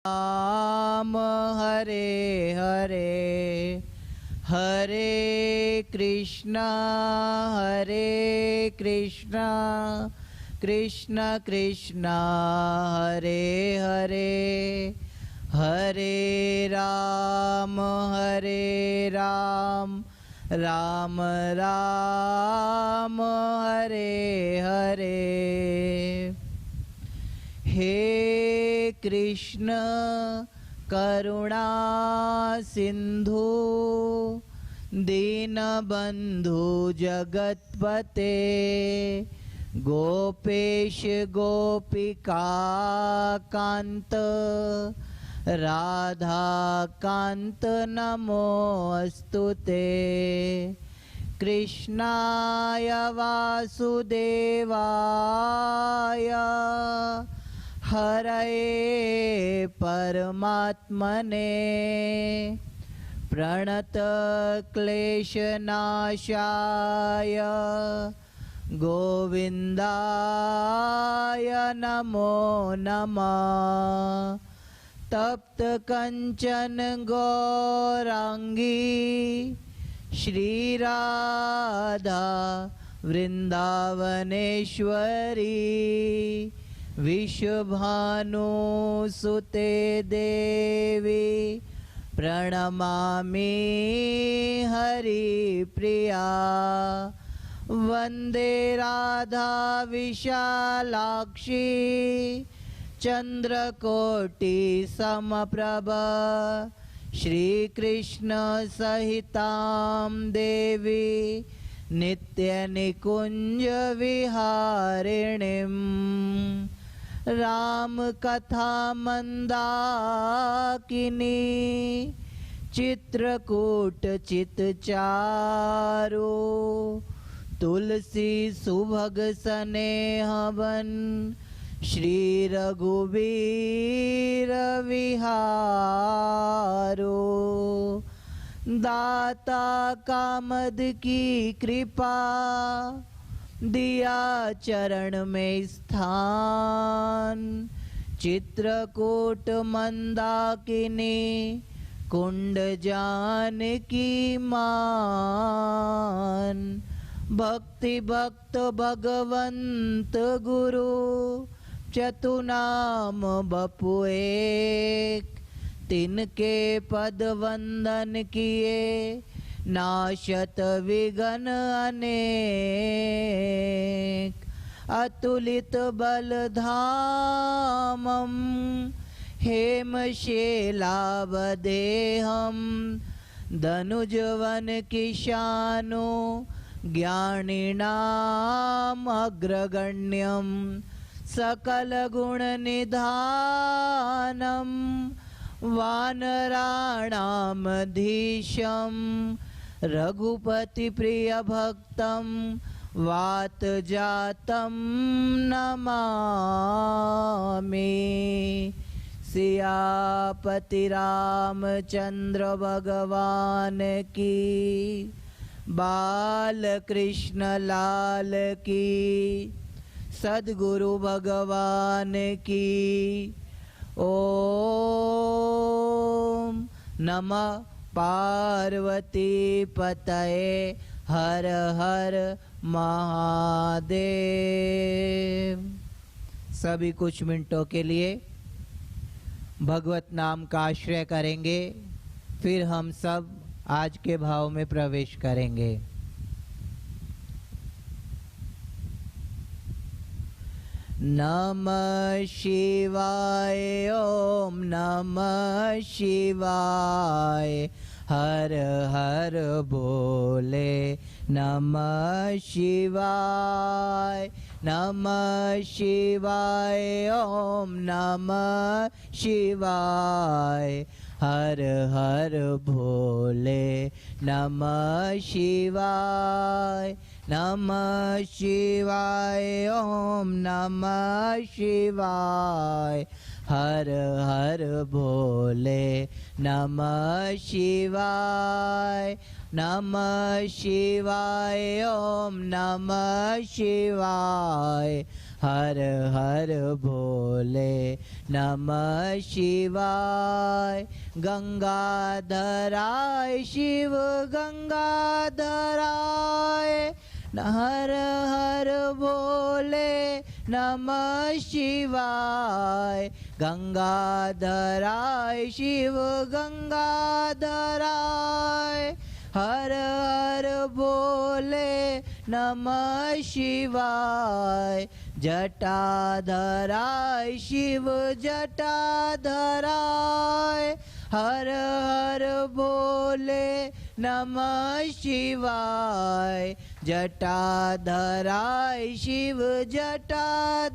राम हरे हरे हरे कृष्णा कृष्ण कृष्णा हरे हरे हरे राम राम राम हरे हरे। हे कृष्ण करुणा सिंधु दीनबंधु जगतपते गोपेश गोपिका कांत राधा कांत नमोस्तुते। कृष्णाय वासुदेवाय हरये परमात्मने प्रणत क्लेशनाशाय गोविंदाय नमो नमः। तप्त कंचन गौरांगी श्री राधा वृंदावनेश्वरी विश्वभानु सुते देवी प्रणमामि हरिप्रिया। वंदे राधा विशालाक्षी चंद्रकोटि समप्रभ श्रीकृष्ण सहितां देवी नित्यनिकुंज विहारिणीं। राम कथा मंदाकिनी चित्रकूट चितचारु तुलसी सुभग स्नेहवन श्री रघुवीर विहारो। दाता कामद की कृपा दिया चरण में स्थान चित्रकूट मंदाकिनी कुंड जानकी मान। भक्ति भक्त भगवंत गुरु चतुनाम बपु एक तिनके पद वंदन किए नाशत विघ्न अनेक। अतुलित बल धामम हेमशेलावदेहम धनुजवन किशानो ज्ञानिनाम अग्रगण्यम सकल गुण निधानम वानराणाम धीशम रघुपति प्रिय भक्तम वात जातम नमामि। सियापति रामचंद्र भगवान की बाल कृष्ण लाल की सद्गुरु भगवान की। ओम नमः पार्वती पतये हर हर महादेव। सभी कुछ मिनटों के लिए भगवत नाम का आश्रय करेंगे, फिर हम सब आज के भाव में प्रवेश करेंगे। नमः शिवाय ओम नमः शिवाय हर हर बोले नमः शिवाय नमः शिवाय ओम नमः शिवाय हर हर भोले नमः शिवाय नमः शिवाय ओम नमः शिवाय हर हर भोले नमः शिवाय नमः शिवाय ओम नमः शिवाय हर हर भोले नमः शिवाय। गंगाधराय शिव गंगाधराय, हर हर भोले नमः शिवाय। गंगाधराय शिव गंगाधराय, हर हर भोले नमः शिवाय। जटाधराय शिव जटाधराय, हर हर भोले नमः शिवाय। जटाधराय शिव जटाधराय,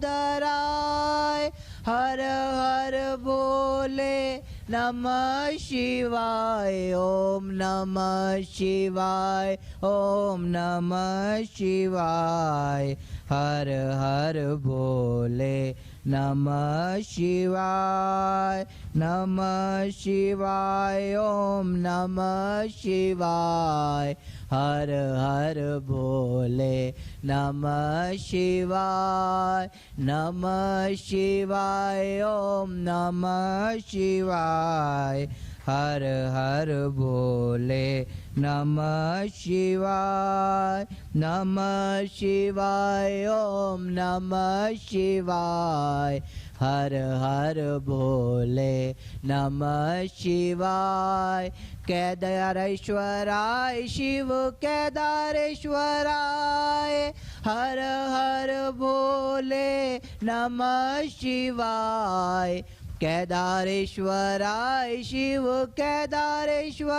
हर हर भोले नमः शिवाय। ओम नमः शिवाय, ओम नमः शिवाय। हर हर भोले नमः शिवाय, नमः शिवाय। ओम नमः शिवाय। हर हर भोले नमः शिवाय, नमः शिवाय। ओम नमः शिवाय। हर हर भोले नमः शिवाय, नमः शिवाय। ओम नमः शिवाय। हर हर भोले नमः शिवाय। केदारेश्वराय शिव केदारेश्वराय, हर हर भोले नमः शिवाय। केदारेश्वराय शिव केदारेश्वराय,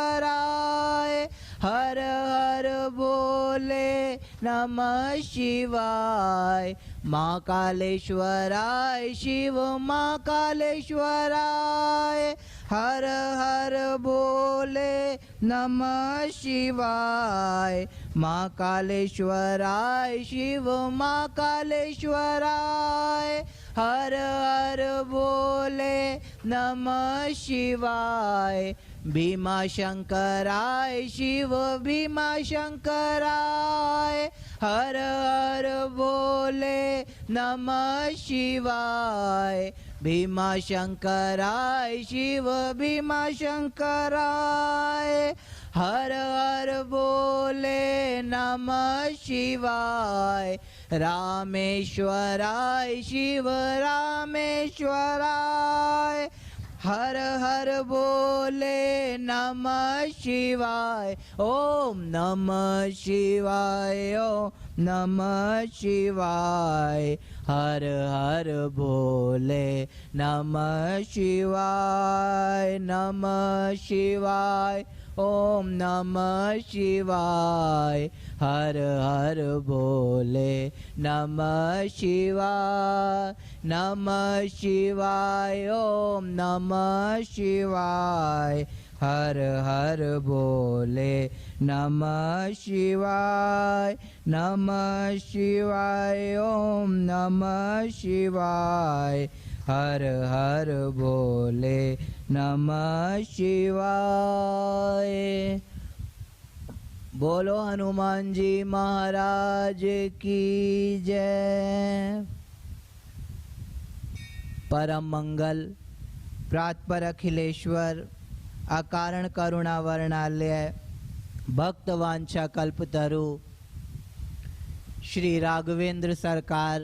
हर हर भोले नमः शिवाय। महाकालेश्वराय शिव महाकालेश्वराय, हर हर भोले नमः शिवाय। महाकालेश्वराय शिव महाकालेश्वराय, हर हर भोले नमः शिवाय। भीमाशंकराय शिव भीमाशंकराय, हर हर भोले नमः शिवाय। भीमाशंकराय शिव भीमाशंकराय, हर हर भोले नमः शिवाय। रामेश्वराय शिव रामेश्वराय, हर हर भोले नमः शिवाय। ओम नमः शिवाय, ओम नमः शिवाय। हर हर भोले नमः शिवाय, नमः शिवाय। ओम नमः शिवाय। हर हर भोले नमः शिवाय, नमः शिवाय। ओम नमः शिवाय। हर हर भोले नमः शिवाय, नमः शिवाय। ओम नमः शिवाय। हर हर भोले नमः शिवाय। बोलो हनुमान जी महाराज की जय। परम मंगल प्रातपर अखिलेश्वर अकारण करुणा वर्णालय भक्त वांछा कल्पतरु श्री राघवेंद्र सरकार,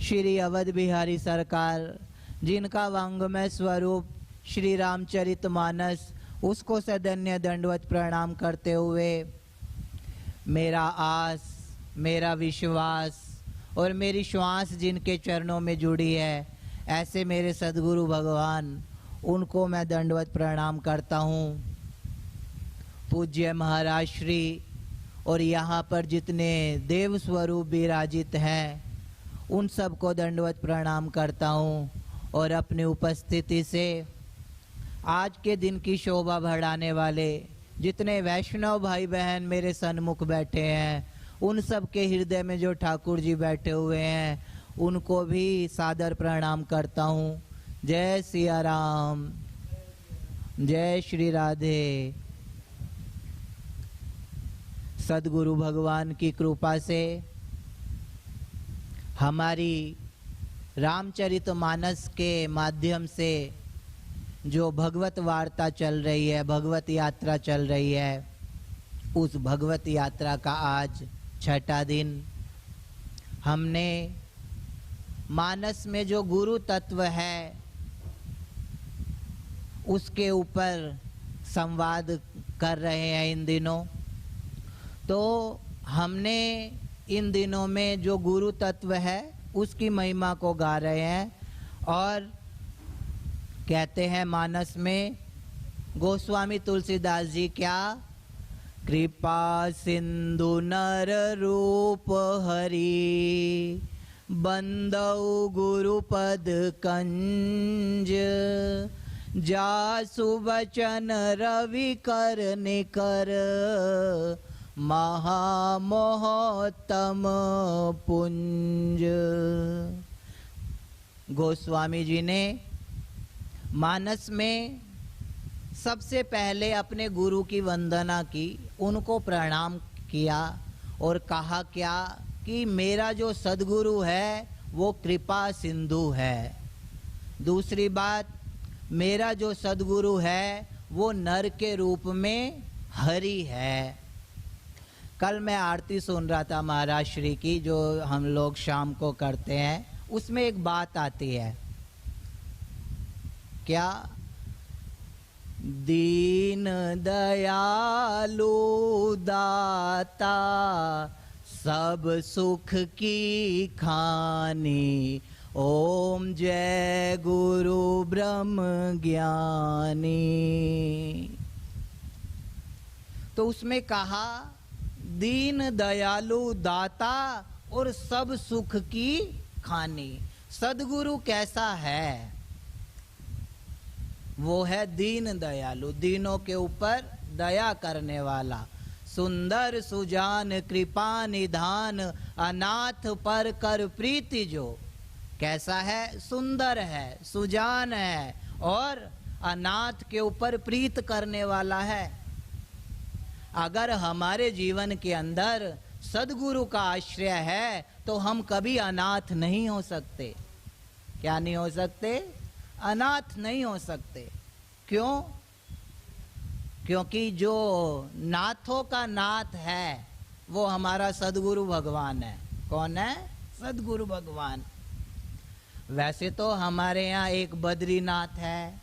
श्री अवध बिहारी सरकार, जिनका वांग्मय स्वरूप श्री रामचरितमानस, उसको सदैन्य दंडवत प्रणाम करते हुए मेरा आस, मेरा विश्वास और मेरी श्वास जिनके चरणों में जुड़ी है, ऐसे मेरे सद्गुरु भगवान, उनको मैं दंडवत प्रणाम करता हूँ। पूज्य महाराज श्री और यहाँ पर जितने देव स्वरूप विराजित हैं, उन सबको दंडवत प्रणाम करता हूँ और अपनी उपस्थिति से आज के दिन की शोभा बढ़ाने वाले जितने वैष्णव भाई बहन मेरे सन्मुख बैठे हैं, उन सब के हृदय में जो ठाकुर जी बैठे हुए हैं, उनको भी सादर प्रणाम करता हूँ। जय सिया राम, जय श्री राधे। सद्गुरु भगवान की कृपा से हमारी रामचरितमानस के माध्यम से जो भगवत वार्ता चल रही है, भगवत यात्रा चल रही है, उस भगवत यात्रा का आज छठा दिन। हमने मानस में जो गुरु तत्व है उसके ऊपर संवाद कर रहे हैं इन दिनों। तो हमने इन दिनों में जो गुरु तत्व है उसकी महिमा को गा रहे हैं और कहते हैं मानस में गोस्वामी तुलसीदास जी क्या, कृपा सिंधु नर रूप हरि बंदौ गुरुपद कंज जासु वचन रवि कर निकर महामोहतम पुंज। गोस्वामी जी ने मानस में सबसे पहले अपने गुरु की वंदना की, उनको प्रणाम किया और कहा क्या कि मेरा जो सद्गुरु है वो कृपा सिंधु है। दूसरी बात, मेरा जो सद्गुरु है वो नर के रूप में हरि है। कल मैं आरती सुन रहा था महाराज श्री की, जो हम लोग शाम को करते हैं, उसमें एक बात आती है क्या, दीन दयालु दाता सब सुख की खानी ओम जय गुरु ब्रह्म ज्ञानी। तो उसमें कहा दीन दयालु दाता और सब सुख की खानी। सद्गुरु कैसा है? वो है दीन दयालु, दीनों के ऊपर दया करने वाला, सुंदर सुजान कृपा निधान अनाथ पर कर प्रीति जो। कैसा है? सुंदर है, सुजान है और अनाथ के ऊपर प्रीत करने वाला है। अगर हमारे जीवन के अंदर सद्गुरु का आश्रय है तो हम कभी अनाथ नहीं हो सकते। क्या नहीं हो सकते? अनाथ नहीं हो सकते। क्यों? क्योंकि जो नाथों का नाथ है वो हमारा सद्गुरु भगवान है। कौन है? सद्गुरु भगवान। वैसे तो हमारे यहाँ एक बद्रीनाथ है,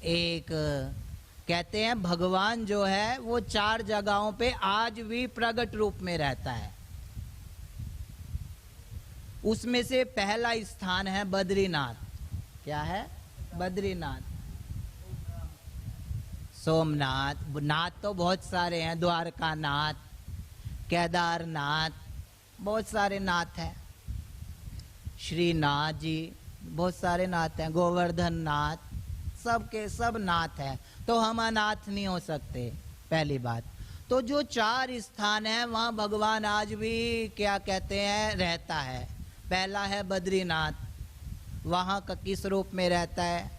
एक कहते हैं भगवान जो है वो 4 जगहों पे आज भी प्रगट रूप में रहता है। उसमें से पहला स्थान है बद्रीनाथ। क्या है? बद्रीनाथ, सोमनाथ, नाथ तो बहुत सारे हैं, द्वारका नाथ, केदारनाथ, बहुत सारे नाथ हैं, श्रीनाथ जी, बहुत सारे नाथ हैं, गोवर्धन नाथ, सबके सब नाथ हैं। तो हम अनाथ नहीं हो सकते, पहली बात। तो जो 4 स्थान है वहाँ भगवान आज भी क्या कहते हैं रहता है। पहला है बद्रीनाथ, वहाँ का किस रूप में रहता है?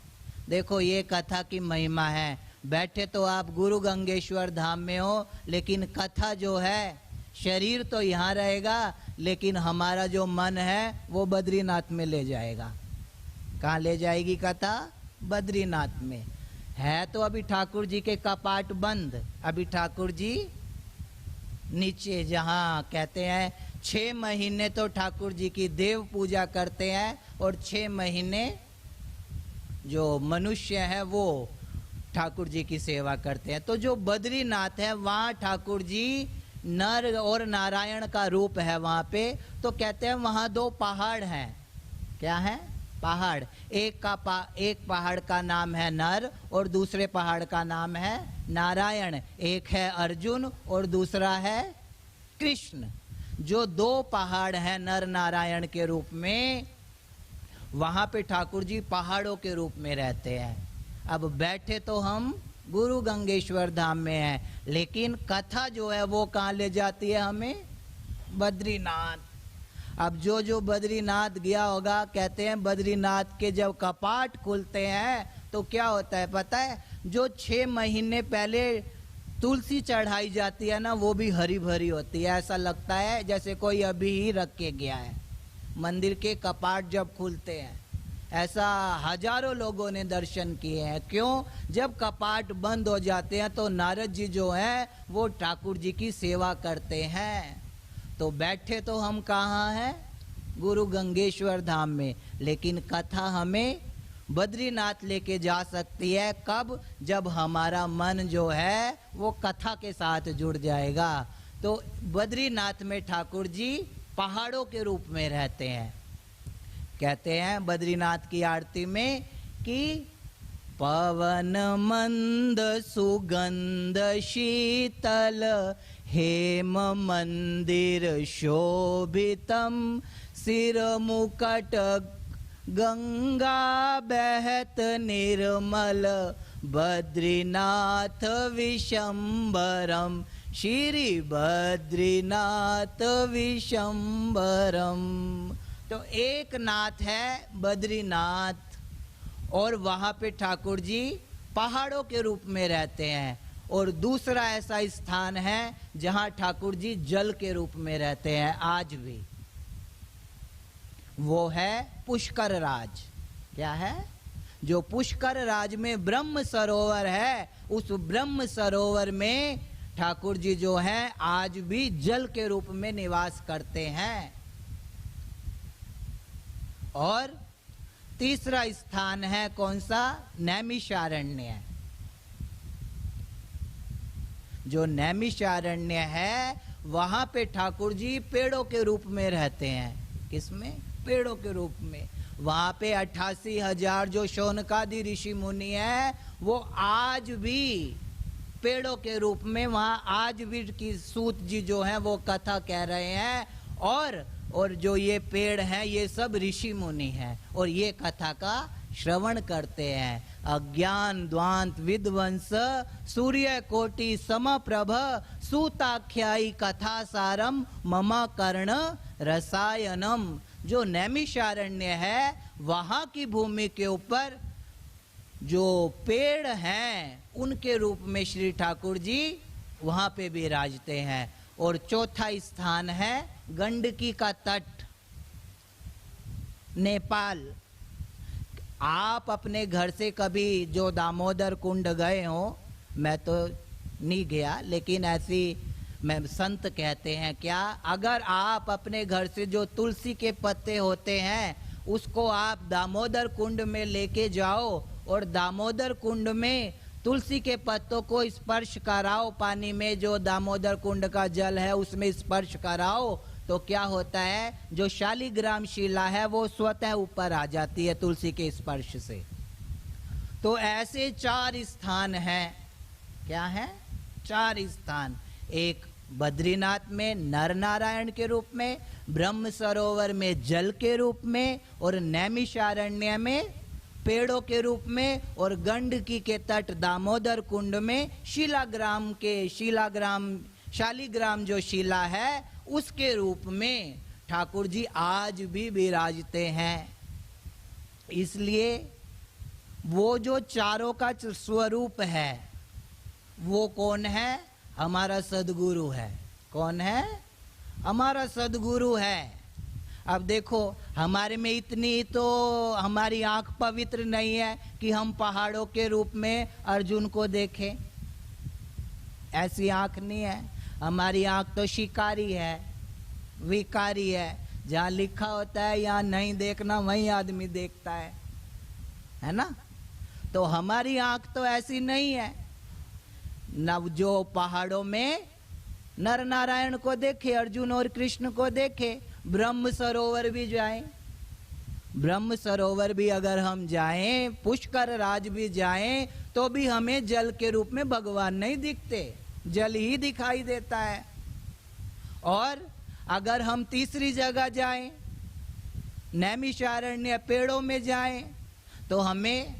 देखो ये कथा की महिमा है। बैठे तो आप गुरु गंगेश्वर धाम में हो, लेकिन कथा जो है, शरीर तो यहाँ रहेगा लेकिन हमारा जो मन है वो बद्रीनाथ में ले जाएगा। कहाँ ले जाएगी कथा? बद्रीनाथ में। है तो अभी ठाकुर जी के कपाट बंद, अभी ठाकुर जी नीचे जहाँ कहते हैं 6 महीने तो ठाकुर जी की देव पूजा करते हैं और 6 महीने जो मनुष्य है वो ठाकुर जी की सेवा करते हैं। तो जो बद्रीनाथ है वहाँ ठाकुर जी नर और नारायण का रूप है वहाँ पे। तो कहते हैं वहाँ 2 पहाड़ हैं। क्या है? पहाड़। एक पहाड़ का नाम है नर और दूसरे पहाड़ का नाम है नारायण। एक है अर्जुन और दूसरा है कृष्ण। जो 2 पहाड़ हैं नर नारायण के रूप में, वहां पे ठाकुर जी पहाड़ों के रूप में रहते हैं। अब बैठे तो हम गुरु गंगेश्वर धाम में हैं, लेकिन कथा जो है वो कहाँ ले जाती है हमें? बद्रीनाथ। अब जो बद्रीनाथ गया होगा, कहते हैं बद्रीनाथ के जब कपाट खुलते हैं तो क्या होता है पता है? जो 6 महीने पहले तुलसी चढ़ाई जाती है ना, वो भी हरी भरी होती है। ऐसा लगता है जैसे कोई अभी ही रख के गया है। मंदिर के कपाट जब खुलते हैं। ऐसा हजारों लोगों ने दर्शन किए हैं। क्यों? जब कपाट बंद हो जाते हैं तो नारद जी जो हैं वो ठाकुर जी की सेवा करते हैं। तो बैठे तो हम कहाँ हैं? गुरु गंगेश्वर धाम में, लेकिन कथा हमें बद्रीनाथ लेके जा सकती है। कब? जब हमारा मन जो है वो कथा के साथ जुड़ जाएगा। तो बद्रीनाथ में ठाकुर जी पहाड़ों के रूप में रहते हैं। कहते हैं बद्रीनाथ की आरती में कि पवन मंद सुगंध शीतल हेम मंदिर शोभितम सिर मुकट गंगा बहत निर्मल बद्रीनाथ विशंबरम श्री बद्रीनाथ विशंबरम। तो एक नाथ है बद्रीनाथ और वहाँ पे ठाकुर जी पहाड़ों के रूप में रहते हैं। और दूसरा ऐसा स्थान है जहाँ ठाकुर जी जल के रूप में रहते हैं आज भी, वो है पुष्कर राज। क्या है? जो पुष्कर राज में ब्रह्म सरोवर है, उस ब्रह्म सरोवर में ठाकुर जी जो हैं आज भी जल के रूप में निवास करते हैं। और तीसरा स्थान है कौन सा? नैमिषारण्य। जो नैमिषारण्य है वहां पे ठाकुर जी पेड़ों के रूप में रहते हैं। किसमें? पेड़ों के रूप में। वहां पे 88,000 जो शौनकादि ऋषि मुनि है वो आज भी पेड़ों के रूप में वहां आज भी की सूत जी जो है वो कथा कह रहे हैं। और जो ये पेड़ हैं ये सब ऋषि मुनि हैं और ये कथा का श्रवण करते हैं। अज्ञान द्वांत विध्वंस सूर्य कोटि समप्रभ सूताख्यायी कथा सारम मम कर्ण रसायनम। जो नैमिषारण्य है वहां की भूमि के ऊपर जो पेड़ हैं उनके रूप में श्री ठाकुर जी वहां पे विराजते हैं। और चौथा स्थान है गंडकी का तट, नेपाल। आप अपने घर से कभी जो दामोदर कुंड गए हो, मैं तो नहीं गया, लेकिन ऐसी मैं संत कहते हैं क्या, अगर आप अपने घर से जो तुलसी के पत्ते होते हैं उसको आप दामोदर कुंड में लेके जाओ और दामोदर कुंड में तुलसी के पत्तों को स्पर्श कराओ, पानी में जो दामोदर कुंड का जल है उसमें स्पर्श कराओ, तो क्या होता है? जो शालिग्राम शिला है वो स्वतः ऊपर आ जाती है तुलसी के स्पर्श से। तो ऐसे 4 स्थान हैं। क्या है? 4 स्थान। एक बद्रीनाथ में नर नारायण के रूप में, ब्रह्म सरोवर में जल के रूप में, और नैमिषारण्य में पेड़ों के रूप में, और गंडकी के तट दामोदर कुंड में शालिग्राम जो शिला है उसके रूप में ठाकुर जी आज भी विराजते हैं। इसलिए वो जो चारों का स्वरूप है वो कौन है? हमारा सदगुरु है। कौन है? हमारा सदगुरु है। अब देखो हमारे में इतनी तो हमारी आंख पवित्र नहीं है कि हम पहाड़ों के रूप में अर्जुन को देखें। ऐसी आंख नहीं है। हमारी आंख तो शिकारी है, विकारी है। जहाँ लिखा होता है यहाँ नहीं देखना वहीं आदमी देखता है ना? तो हमारी आंख तो ऐसी नहीं है न जो पहाड़ों में नर नारायण को देखे, अर्जुन और कृष्ण को देखे। ब्रह्म सरोवर भी जाएं, ब्रह्म सरोवर भी अगर हम जाएं, पुष्कर राज भी जाएं, तो भी हमें जल के रूप में भगवान नहीं दिखते, जल ही दिखाई देता है। और अगर हम तीसरी जगह जाएं, नैमिषारण्य पेड़ों में जाएं, तो हमें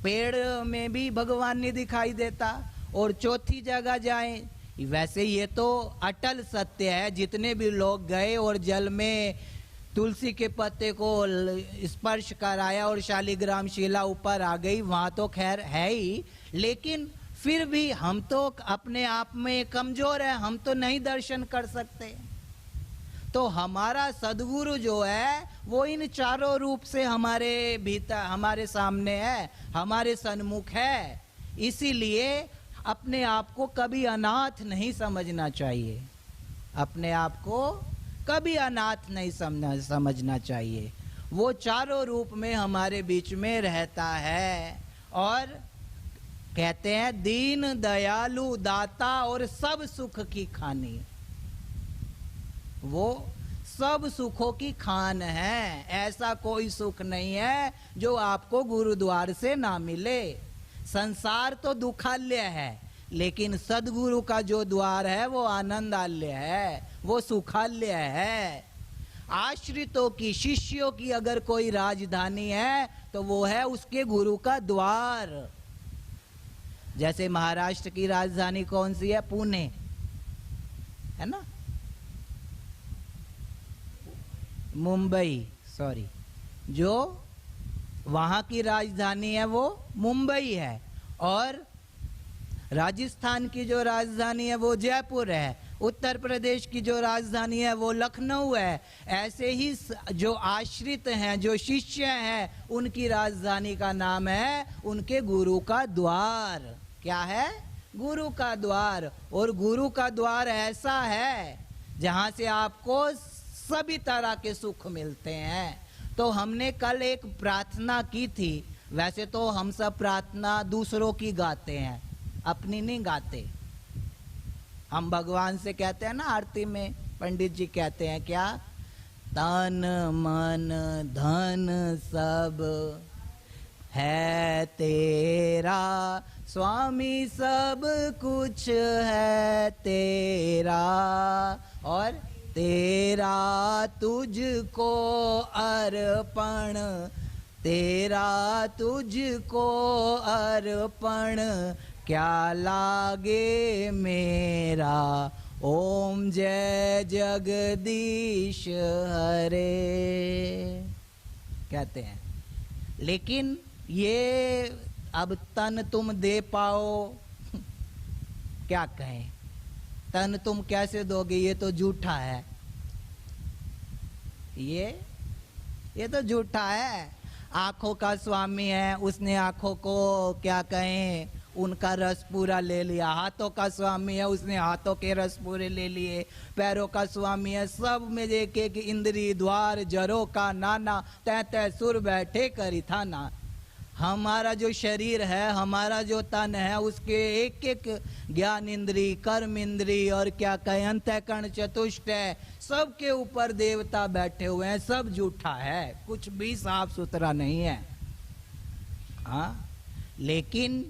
पेड़ में भी भगवान नहीं दिखाई देता। और चौथी जगह जाएं, वैसे ये तो अटल सत्य है, जितने भी लोग गए और जल में तुलसी के पत्ते को स्पर्श कराया और शालिग्राम शिला ऊपर आ गई, वहां तो खैर है ही, लेकिन फिर भी हम तो अपने आप में कमजोर है, हम तो नहीं दर्शन कर सकते। तो हमारा सदगुरु जो है वो इन चारों रूप से हमारे भीतर, हमारे सामने है, हमारे सन्मुख है। इसीलिए अपने आप को कभी अनाथ नहीं समझना चाहिए, अपने आप को कभी अनाथ नहीं समझना चाहिए। वो चारों रूप में हमारे बीच में रहता है और कहते हैं दीन दयालु दाता और सब सुख की खानी। वो सब सुखों की खान है। ऐसा कोई सुख नहीं है जो आपको गुरुद्वार से ना मिले। संसार तो दुखालय है, लेकिन सदगुरु का जो द्वार है वो आनंदालय है, वो सुखालय है। आश्रितों की, शिष्यों की अगर कोई राजधानी है तो वो है उसके गुरु का द्वार। जैसे महाराष्ट्र की राजधानी कौन सी है? पुणे है ना, मुंबई, सॉरी, जो वहां की राजधानी है वो मुंबई है। और राजस्थान की जो राजधानी है वो जयपुर है। उत्तर प्रदेश की जो राजधानी है वो लखनऊ है। ऐसे ही जो आश्रित हैं, जो शिष्य हैं, उनकी राजधानी का नाम है उनके गुरु का द्वार। क्या है? गुरु का द्वार। और गुरु का द्वार ऐसा है जहां से आपको सभी तरह के सुख मिलते हैं। तो हमने कल एक प्रार्थना की थी। वैसे तो हम सब प्रार्थना दूसरों की गाते हैं, अपनी नहीं गाते। हम भगवान से कहते हैं ना आरती में, पंडित जी कहते हैं क्या? तन मन धन सब है तेरा, स्वामी सब कुछ है तेरा, और तेरा तुझको अर्पण, तेरा तुझको अर्पण, क्या लागे मेरा, ओम जय जगदीश हरे, कहते हैं। लेकिन ये अब तन तुम दे पाओ, क्या कहें, तन तुम कैसे दोगे? ये तो झूठा है, ये तो झूठा है। आंखों का स्वामी है, उसने आंखों को क्या कहें, उनका रस पूरा ले लिया। हाथों का स्वामी है, उसने हाथों के रस पूरे ले लिए। पैरों का स्वामी है, सब में एक एक इंद्री द्वार, जरों का नाना, तै तै सुर बैठे करी थाना। हमारा जो शरीर है, हमारा जो तन है, उसके एक एक ज्ञान इंद्री, कर्म इंद्री और क्या कहें अंतःकरण चतुष्ट है, सबके ऊपर देवता बैठे हुए हैं। सब झूठा है, कुछ भी साफ सुथरा नहीं है। हाँ, लेकिन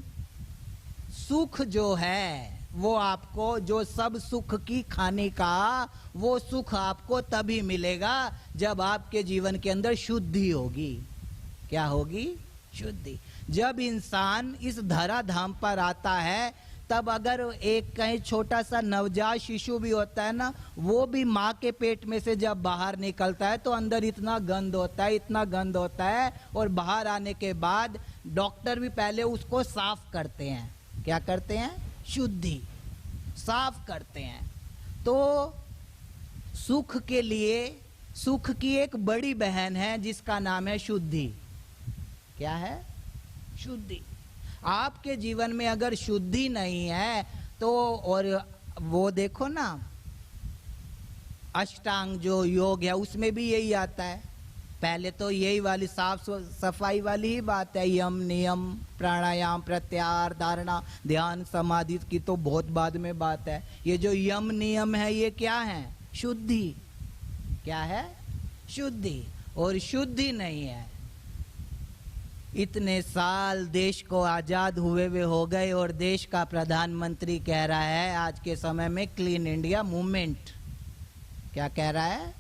सुख जो है वो आपको, जो सब सुख की खाने का, वो सुख आपको तभी मिलेगा जब आपके जीवन के अंदर शुद्धि होगी। क्या होगी? शुद्धि। जब इंसान इस धराधाम पर आता है, तब अगर एक कहीं छोटा सा नवजात शिशु भी होता है ना, वो भी माँ के पेट में से जब बाहर निकलता है तो अंदर इतना गंद होता है, इतना गंद होता है। और बाहर आने के बाद डॉक्टर भी पहले उसको साफ करते हैं। क्या करते हैं? शुद्धि, साफ करते हैं। तो सुख के लिए, सुख की एक बड़ी बहन है जिसका नाम है शुद्धि। क्या है? शुद्धि। आपके जीवन में अगर शुद्धि नहीं है तो, और वो देखो ना, अष्टांग जो योग है उसमें भी यही आता है। पहले तो यही वाली साफ सफाई वाली ही बात है। यम, नियम, प्राणायाम, प्रत्याहार, धारणा, ध्यान, समाधि की तो बहुत बाद में बात है। ये जो यम नियम है ये क्या है? शुद्धि। क्या है? शुद्धि। और शुद्धि नहीं है। इतने साल देश को आजाद हुए हो गए और देश का प्रधानमंत्री कह रहा है आज के समय में क्लीन इंडिया मूवमेंट। क्या कह रहा है?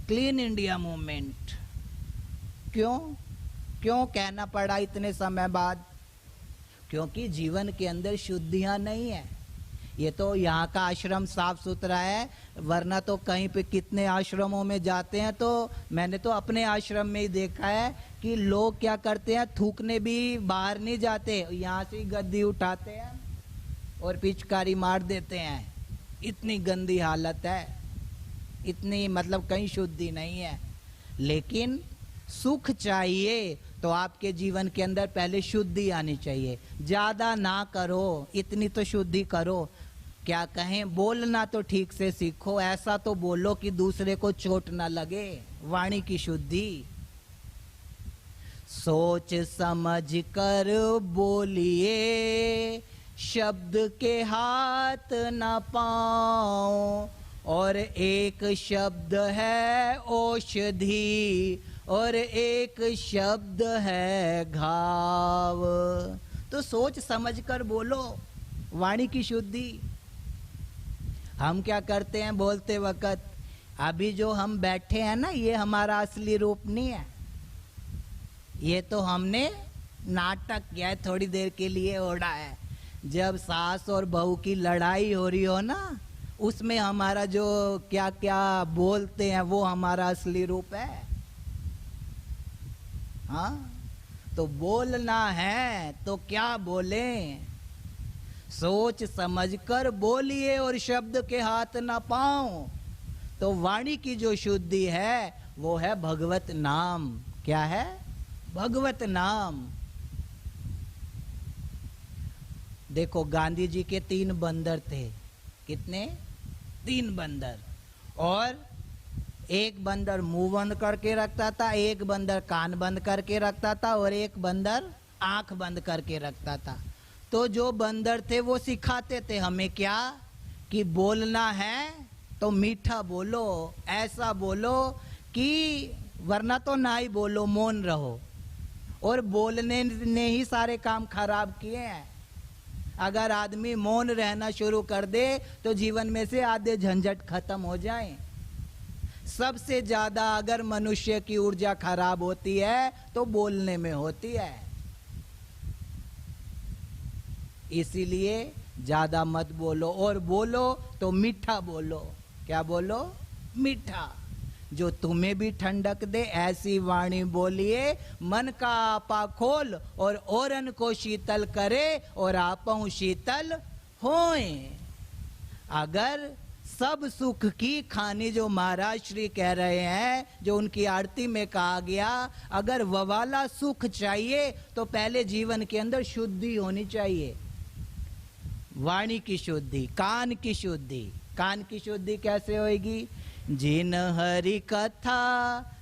Clean India movement. क्यों कहना पड़ा इतने समय बाद? क्योंकि जीवन के अंदर शुद्धियां नहीं है। ये तो यहाँ का आश्रम साफ सुथरा है, वरना तो कहीं पे कितने आश्रमों में जाते हैं तो मैंने तो अपने आश्रम में ही देखा है कि लोग क्या करते हैं, थूकने भी बाहर नहीं जाते, यहाँ से ही गद्दी उठाते हैं और पिचकारी मार देते हैं। इतनी गंदी हालत है। इतनी मतलब कहीं शुद्धि नहीं है। लेकिन सुख चाहिए तो आपके जीवन के अंदर पहले शुद्धि आनी चाहिए। ज्यादा ना करो, इतनी तो शुद्धि करो। क्या कहें, बोलना तो ठीक से सीखो, ऐसा तो बोलो कि दूसरे को चोट ना लगे। वाणी की शुद्धि। सोच समझ कर बोलिए, शब्द के हाथ न पाओ। और एक शब्द है औषधि, और एक शब्द है घाव। तो सोच समझ कर बोलो, वाणी की शुद्धि। हम क्या करते हैं बोलते वक्त, अभी जो हम बैठे हैं ना, ये हमारा असली रूप नहीं है। ये तो हमने नाटक किया है, थोड़ी देर के लिए ओढ़ा है। जब सास और बहू की लड़ाई हो रही हो ना, उसमें हमारा जो क्या क्या बोलते हैं वो हमारा असली रूप है। हाँ, तो बोलना है तो क्या बोलें, सोच समझकर बोलिए और शब्द के हाथ ना पाओ। तो वाणी की जो शुद्धि है वो है भगवत नाम। क्या है? भगवत नाम। देखो, गांधी जी के 3 बंदर थे। कितने? 3 बंदर। और एक बंदर मुंह बंद करके रखता था, एक बंदर कान बंद करके रखता था, और एक बंदर आंख बंद करके रखता था। तो जो बंदर थे वो सिखाते थे हमें क्या, कि बोलना है तो मीठा बोलो, ऐसा बोलो कि वरना तो ना ही बोलो, मौन रहो। और बोलने ने ही सारे काम खराब किए हैं। अगर आदमी मौन रहना शुरू कर दे तो जीवन में से आधे झंझट खत्म हो जाएं। सबसे ज्यादा अगर मनुष्य की ऊर्जा खराब होती है तो बोलने में होती है। इसीलिए ज्यादा मत बोलो, और बोलो तो मीठा बोलो। क्या बोलो? मीठा। जो तुम्हें भी ठंडक दे ऐसी वाणी बोलिए, मन का आपा खोल और औरन को शीतल करे, और आपहु शीतल होए। अगर सब सुख की खानी, जो महाराज श्री कह रहे हैं, जो उनकी आरती में कहा गया, अगर वो वाला सुख चाहिए तो पहले जीवन के अंदर शुद्धि होनी चाहिए। वाणी की शुद्धि, कान की शुद्धि। कान की शुद्धि कैसे होगी? जिन हरि कथा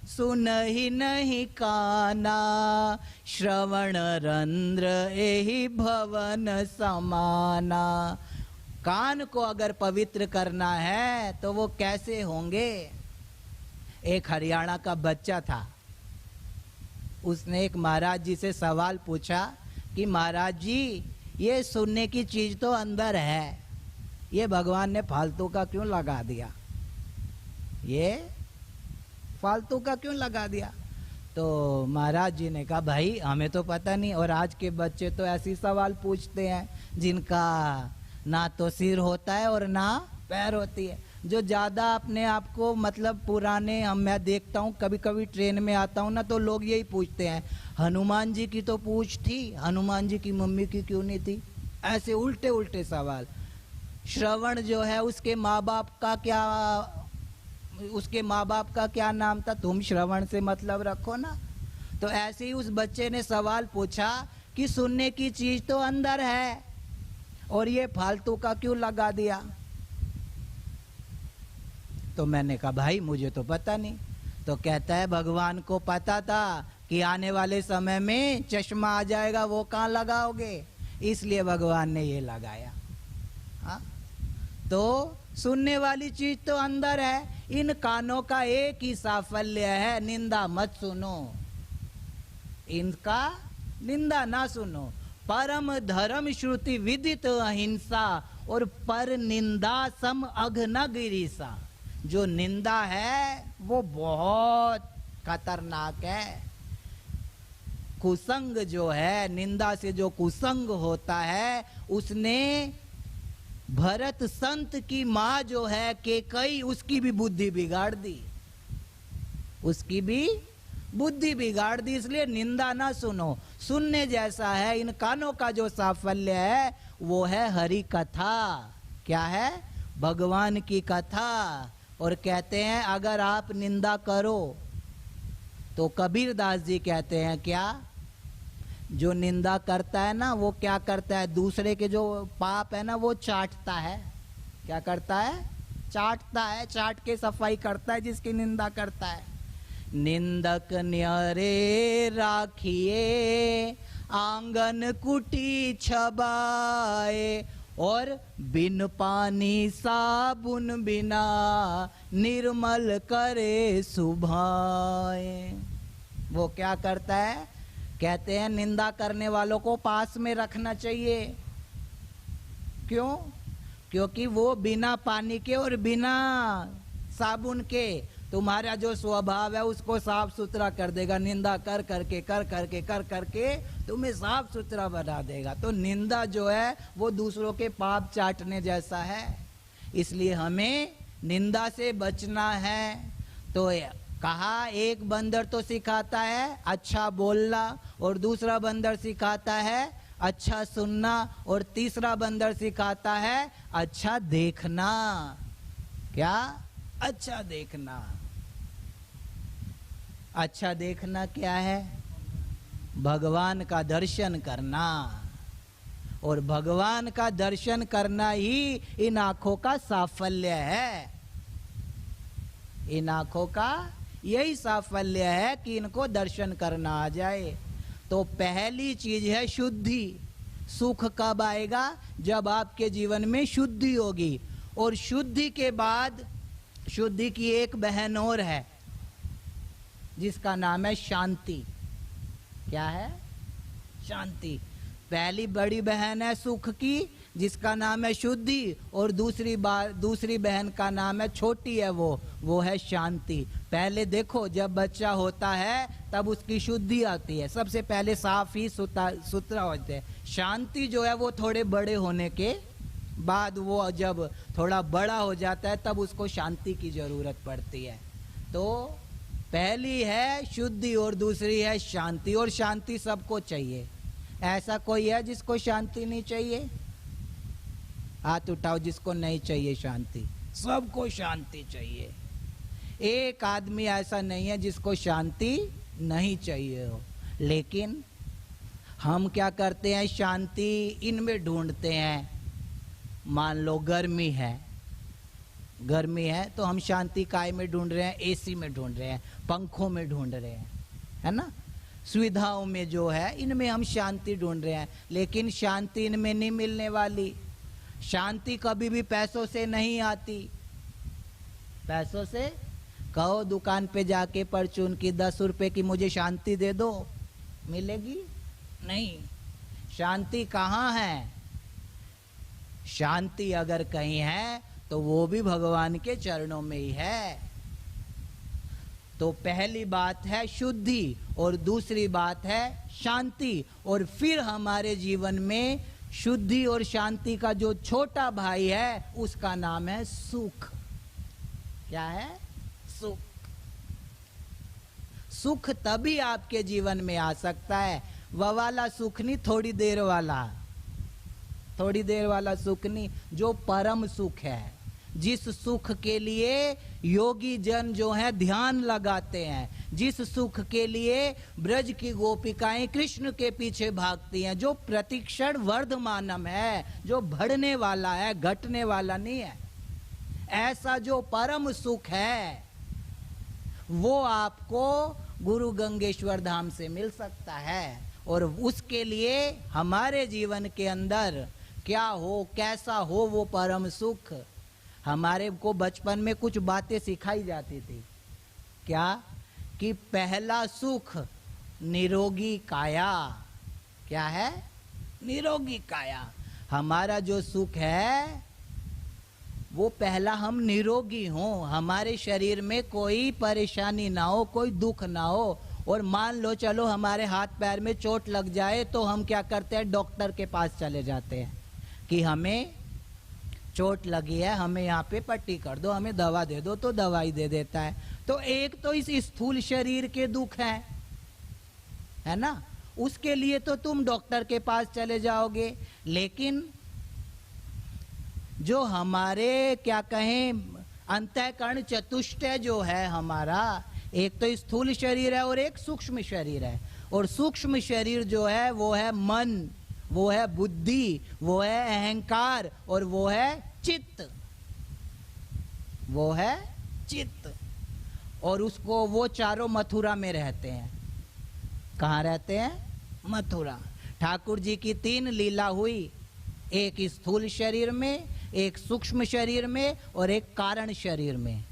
सुन ही नहीं काना, श्रवण रंध्र एहि भवन समाना। कान को अगर पवित्र करना है तो वो कैसे होंगे? एक हरियाणा का बच्चा था, उसने एक महाराज जी से सवाल पूछा कि महाराज जी, ये सुनने की चीज तो अंदर है, ये भगवान ने फालतू का क्यों लगा दिया? ये फालतू का क्यों लगा दिया? तो महाराज जी ने कहा, भाई हमें तो पता नहीं। और आज के बच्चे तो ऐसे सवाल पूछते हैं जिनका ना तो सिर होता है और ना पैर होती है। जो ज्यादा अपने आप को मतलब पुराने, मैं देखता हूँ कभी कभी ट्रेन में आता हूँ ना, तो लोग यही पूछते हैं, हनुमान जी की तो पूछ थी, हनुमान जी की मम्मी की क्यों नहीं थी? ऐसे उल्टे उल्टे सवाल। श्रवण जो है उसके माँ बाप का क्या, उसके माँ बाप का क्या नाम था? तुम श्रवण से मतलब रखो ना। तो ऐसे ही उस बच्चे ने सवाल पूछा कि सुनने की चीज तो अंदर है और ये फालतू का क्यों लगा दिया? तो मैंने कहा, भाई मुझे तो पता नहीं। तो कहता है, भगवान को पता था कि आने वाले समय में चश्मा आ जाएगा, वो कहाँ लगाओगे, इसलिए भगवान ने ये लगाया। हाँ, तो सुनने वाली चीज तो अंदर है। इन कानों का एक ही साफल्य है, निंदा मत सुनो, इनका निंदा ना सुनो। परम धर्म श्रुति विदित अहिंसा, और पर निंदा सम अघ न गिरीसा। जो निंदा है वो बहुत खतरनाक है। कुसंग जो है, निंदा से जो कुसंग होता है, उसने भरत संत की माँ जो है केकई, उसकी भी बुद्धि बिगाड़ दी, उसकी भी बुद्धि बिगाड़ दी। इसलिए निंदा ना सुनो। सुनने जैसा है, इन कानों का जो साफल्य है वो है हरि कथा। क्या है? भगवान की कथा। और कहते हैं अगर आप निंदा करो तो कबीरदास जी कहते हैं क्या, जो निंदा करता है ना वो क्या करता है, दूसरे के जो पाप है ना वो चाटता है। क्या करता है? चाटता है, चाट के सफाई करता है जिसकी निंदा करता है। निंदक न्यारे राखिए आंगन कुटी छबाए, और बिन पानी साबुन बिना निर्मल करे सुभाए। वो क्या करता है? कहते हैं निंदा करने वालों को पास में रखना चाहिए। क्यों? क्योंकि वो बिना पानी के और बिना साबुन के तुम्हारा जो स्वभाव है उसको साफ सुथरा कर देगा। निंदा कर करके तुम्हें साफ सुथरा बना देगा। तो निंदा जो है वो दूसरों के पाप चाटने जैसा है, इसलिए हमें निंदा से बचना है। तो कहा एक बंदर तो सिखाता है अच्छा बोलना, और दूसरा बंदर सिखाता है अच्छा सुनना, और तीसरा बंदर सिखाता है अच्छा देखना। क्या? अच्छा देखना। अच्छा देखना क्या है? भगवान का दर्शन करना, और भगवान का दर्शन करना ही इन आंखों का साफल्य है। इन आंखों का यही साफल्य है कि इनको दर्शन करना आ जाए। तो पहली चीज है शुद्धि। सुख कब आएगा? जब आपके जीवन में शुद्धि होगी। और शुद्धि के बाद शुद्धि की एक बहन और है जिसका नाम है शांति। क्या है? शांति। पहली बड़ी बहन है सुख की जिसका नाम है शुद्धि, और दूसरी बहन का नाम है छोटी है वो है शांति। पहले देखो जब बच्चा होता है तब उसकी शुद्धि आती है, सबसे पहले साफ ही सुथरा होते हैं। शांति जो है वो थोड़े बड़े होने के बाद, वो जब थोड़ा बड़ा हो जाता है तब उसको शांति की जरूरत पड़ती है। तो पहली है शुद्धि और दूसरी है शांति, और शांति सबको चाहिए। ऐसा कोई है जिसको शांति नहीं चाहिए? हाथ उठाओ जिसको नहीं चाहिए शांति। सबको शांति चाहिए। एक आदमी ऐसा नहीं है जिसको शांति नहीं चाहिए हो। लेकिन हम क्या करते हैं? शांति इनमें ढूंढते हैं। मान लो गर्मी है तो हम शांति काय में ढूंढ रहे हैं? एसी में ढूंढ रहे हैं, पंखों में ढूंढ रहे हैं, है ना। सुविधाओं में जो है इनमें हम शांति ढूंढ रहे हैं, लेकिन शांति इनमें नहीं मिलने वाली। शांति कभी भी पैसों से नहीं आती। पैसों से कहो दुकान पे जाके परचून की 10 रुपए की मुझे शांति दे दो, मिलेगी नहीं। शांति कहाँ है? शांति अगर कहीं है तो वो भी भगवान के चरणों में ही है। तो पहली बात है शुद्धि और दूसरी बात है शांति। और फिर हमारे जीवन में शुद्धि और शांति का जो छोटा भाई है उसका नाम है सुख। क्या है? सुख। सुख तभी आपके जीवन में आ सकता है, वह वाला सुख नहीं, थोड़ी देर वाला सुख नहीं, जो परम सुख है, जिस सुख के लिए योगी जन जो है ध्यान लगाते हैं, जिस सुख के लिए ब्रज की गोपिकाएं कृष्ण के पीछे भागती हैं, जो प्रतिक्षण वर्धमानम है, जो बढ़ने वाला है, घटने वाला नहीं है। ऐसा जो परम सुख है वो आपको गुरु गंगेश्वर धाम से मिल सकता है। और उसके लिए हमारे जीवन के अंदर क्या हो, कैसा हो वो परम सुख, हमारे को बचपन में कुछ बातें सिखाई जाती थी। क्या? कि पहला सुख निरोगी काया। क्या है? निरोगी काया। हमारा जो सुख है वो पहला हम निरोगी हों, हमारे शरीर में कोई परेशानी ना हो, कोई दुख ना हो। और मान लो चलो हमारे हाथ पैर में चोट लग जाए तो हम क्या करते हैं? डॉक्टर के पास चले जाते हैं कि हमें चोट लगी है, हमें यहाँ पे पट्टी कर दो, हमें दवा दे दो, तो दवाई दे देता है। तो एक तो इस स्थूल शरीर के दुख है ना, उसके लिए तो तुम डॉक्टर के पास चले जाओगे। लेकिन जो हमारे क्या कहें अंतःकरण चतुष्टय जो है हमारा, एक तो स्थूल शरीर है और एक सूक्ष्म शरीर है। और सूक्ष्म शरीर जो है वो है मन, वो है बुद्धि, वो है अहंकार और वो है चित्त, वो है चित्त। और उसको वो चारों मथुरा में रहते हैं। कहाँ रहते हैं? मथुरा। ठाकुर जी की 3 लीला हुई, एक स्थूल शरीर में, एक सूक्ष्म शरीर में और एक कारण शरीर में।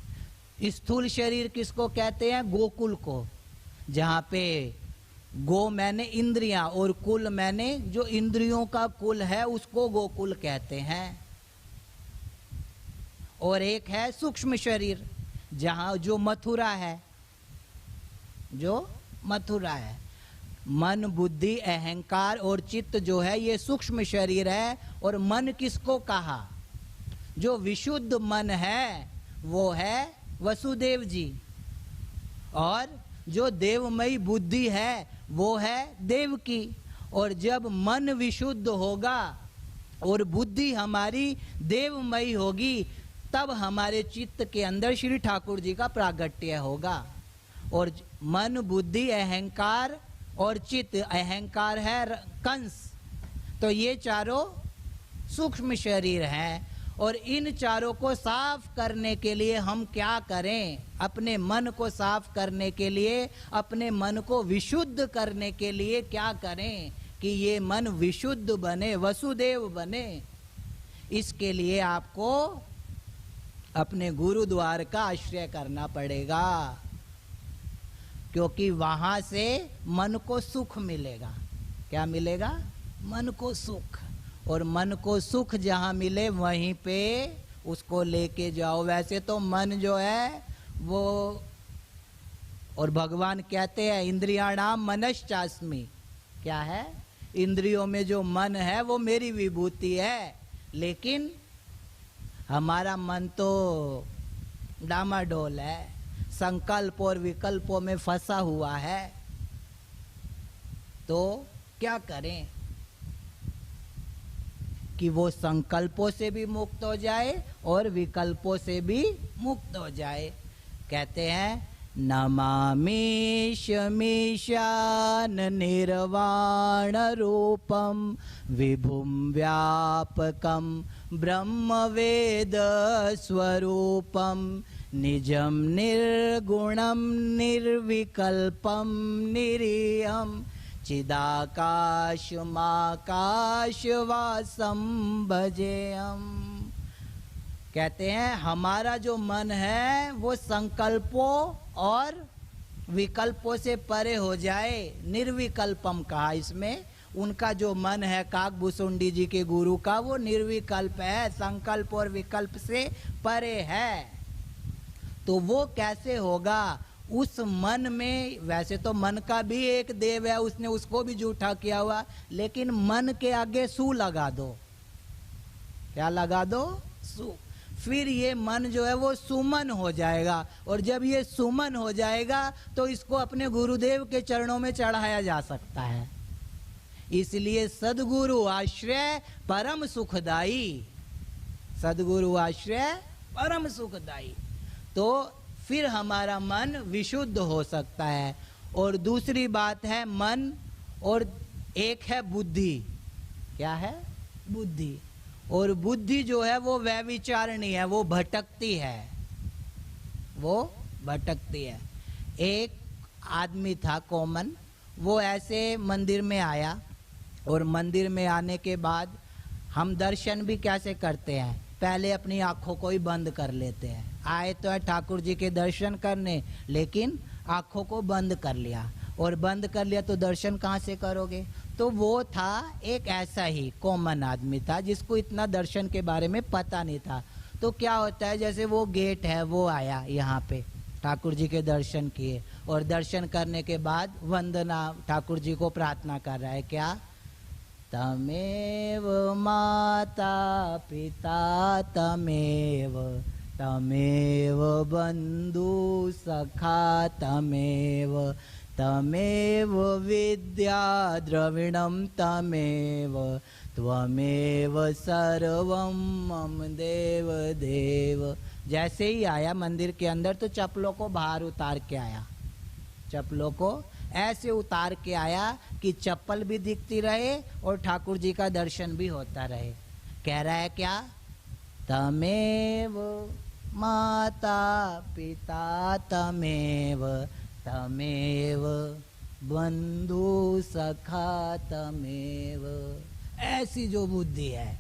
स्थूल शरीर किसको कहते हैं? गोकुल को, जहाँ पे गो मैंने इंद्रियां और कुल मैंने जो इंद्रियों का कुल है उसको गोकुल कहते हैं। और एक है सूक्ष्म शरीर, जहाँ जो मथुरा है, जो मथुरा है। मन, बुद्धि, अहंकार और चित्त जो है ये सूक्ष्म शरीर है। और मन किसको कहा? जो विशुद्ध मन है वो है वसुदेव जी, और जो देवमयी बुद्धि है वो है देवकी। और जब मन विशुद्ध होगा और बुद्धि हमारी देवमयी होगी, तब हमारे चित्त के अंदर श्री ठाकुर जी का प्रागट्य होगा। और मन, बुद्धि, अहंकार और चित्त, अहंकार है कंस, तो ये चारों सूक्ष्म शरीर हैं। और इन चारों को साफ करने के लिए हम क्या करें? अपने मन को साफ करने के लिए, अपने मन को विशुद्ध करने के लिए क्या करें कि ये मन विशुद्ध बने, वसुदेव बने? इसके लिए आपको अपने गुरुद्वार का आश्रय करना पड़ेगा, क्योंकि वहां से मन को सुख मिलेगा। क्या मिलेगा? मन को सुख। और मन को सुख जहाँ मिले वहीं पे उसको लेके जाओ। वैसे तो मन जो है वो, और भगवान कहते हैं इंद्रियाणाम मनश्चास्मि, क्या है? इंद्रियों में जो मन है वो मेरी विभूति है। लेकिन हमारा मन तो डामाडोल है, संकल्प और विकल्पों में फंसा हुआ है। तो क्या करें कि वो संकल्पों से भी मुक्त हो जाए और विकल्पों से भी मुक्त हो जाए? कहते हैं नमामि शमीशान निर्वाण रूपम विभुम व्यापकम ब्रह्मवेद स्वरूपम निजम निर्गुणम निर्विकल्पम निरीयम चिदाकाशमाकाशवासम भजेयम। कहते हैं हमारा जो मन है वो संकल्पों और विकल्पों से परे हो जाए। निर्विकल्पम कहा इसमें। उनका जो मन है काकभूसुंडी जी के गुरु का, वो निर्विकल्प है, संकल्प और विकल्प से परे है। तो वो कैसे होगा? उस मन में, वैसे तो मन का भी एक देव है, उसने उसको भी झूठा किया हुआ, लेकिन मन के आगे सु लगा दो। क्या लगा दो? सु। फिर ये मन जो है वो सुमन हो जाएगा। और जब ये सुमन हो जाएगा तो इसको अपने गुरुदेव के चरणों में चढ़ाया जा सकता है। इसलिए सदगुरु आश्रय परम सुखदाई, सदगुरु आश्रय परम सुखदाई। तो फिर हमारा मन विशुद्ध हो सकता है। और दूसरी बात है मन, और एक है बुद्धि। क्या है? बुद्धि। और बुद्धि जो है वो व्यभिचारिणी है, वो भटकती है, वो भटकती है। एक आदमी था कॉमन, वो ऐसे मंदिर में आया, और मंदिर में आने के बाद हम दर्शन भी कैसे करते हैं? पहले अपनी आंखों को ही बंद कर लेते हैं। आए तो है ठाकुर जी के दर्शन करने, लेकिन आंखों को बंद कर लिया। और बंद कर लिया तो दर्शन कहाँ से करोगे? तो वो था एक ऐसा ही कॉमन आदमी था जिसको इतना दर्शन के बारे में पता नहीं था। तो क्या होता है, जैसे वो गेट है, वो आया यहाँ पे, ठाकुर जी के दर्शन किए, और दर्शन करने के बाद वंदना, ठाकुर जी को प्रार्थना कर रहा है। क्या? तमेव माता पिता तमेव, तमेव बंधु सखा तमेव, तमेव विद्या द्रविणम तमेव, त्वमेव सर्वं मम देव देव। जैसे ही आया मंदिर के अंदर तो चप्पलों को बाहर उतार के आया, चप्पलों को ऐसे उतार के आया कि चप्पल भी दिखती रहे और ठाकुर जी का दर्शन भी होता रहे। कह रहा है क्या? तमेव माता पिता तमेव, तमेव बंधु सखा तमेव। ऐसी जो बुद्धि है